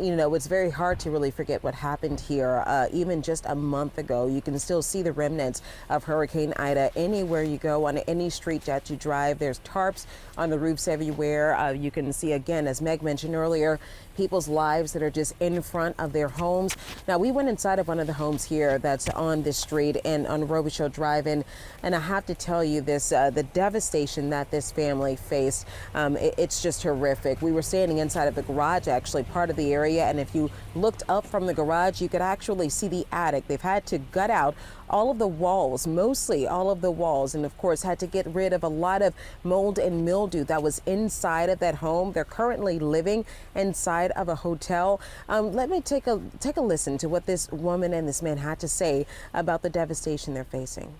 You know, it's very hard to really forget what happened here. Even just a month ago, you can still see the remnants of Hurricane Ida anywhere you go, on any street that you drive. There's tarps on the roofs everywhere. You can see, again, as Meg mentioned earlier, people's lives that are just in front of their homes. Now, we went inside of one of the homes here that's on this street and on Robichaux Drive, and I have to tell you this, the devastation that this family faced, it's just horrific. We were standing inside of the garage, actually, part of the area. And if you looked up from the garage, you could actually see the attic. They've had to gut out all of the walls, mostly all of the walls, and of course had to get rid of a lot of mold and mildew that was inside of that home. They're currently living inside of a hotel. Let me take a listen to what this woman and this man had to say about the devastation they're facing.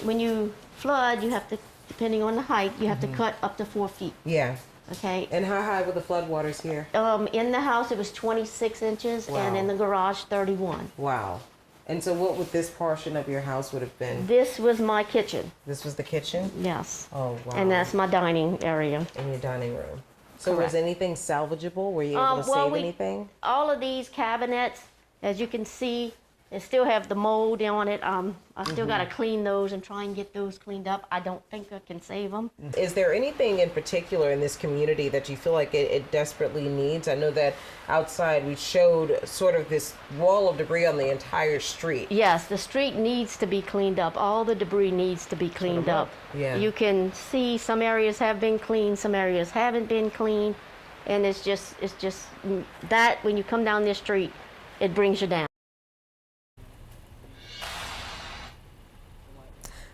When you flood, you have to, depending on the height, you have to cut up to 4 feet. Yeah. Okay. And how high were the floodwaters here? In the house, it was 26 inches, Wow. and in the garage, 31. Wow. And so what would this portion of your house would have been? This was my kitchen. This was the kitchen? Yes. Oh, wow. And that's my dining area. In your dining room. So Correct. was anything salvageable? Were you able to save anything? All of these cabinets, as you can see, they still have the mold on it. I still got to clean those and try and get those cleaned up. I don't think I can save them. Is there anything in particular in this community that you feel like it desperately needs? I know that outside we showed sort of this wall of debris on the entire street. Yes, the street needs to be cleaned up. All the debris needs to be cleaned up. Yeah. You can see some areas have been cleaned, some areas haven't been cleaned, and it's just that when you come down this street, it brings you down.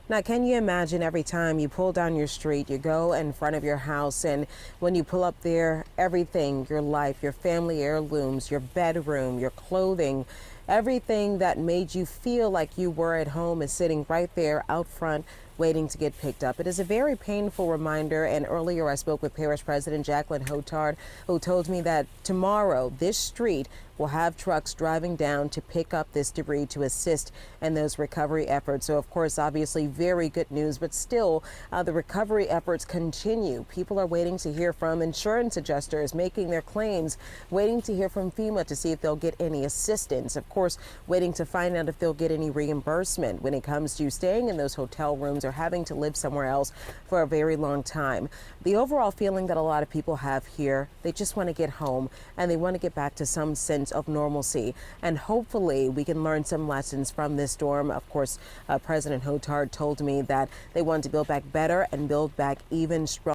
Now, can you imagine every time you pull down your street, you go in front of your house, and when you pull up there, everything, your life, your family heirlooms, your bedroom, your clothing, everything that made you feel like you were at home is sitting right there out front waiting to get picked up. It is a very painful reminder, and earlier I spoke with Parish President Jacqueline Hotard, who told me that tomorrow this street will have trucks driving down to pick up this debris to assist in those recovery efforts. So, of course, obviously very good news, but still the recovery efforts continue. People are waiting to hear from insurance adjusters making their claims, waiting to hear from FEMA to see if they'll get any assistance. Of course, waiting to find out if they'll get any reimbursement when it comes to staying in those hotel rooms or having to live somewhere else for a very long time. The overall feeling that a lot of people have here, they just want to get home and they want to get back to some sense of normalcy. And hopefully we can learn some lessons from this storm. Of course, President Hotard told me that they want to build back better and build back even stronger.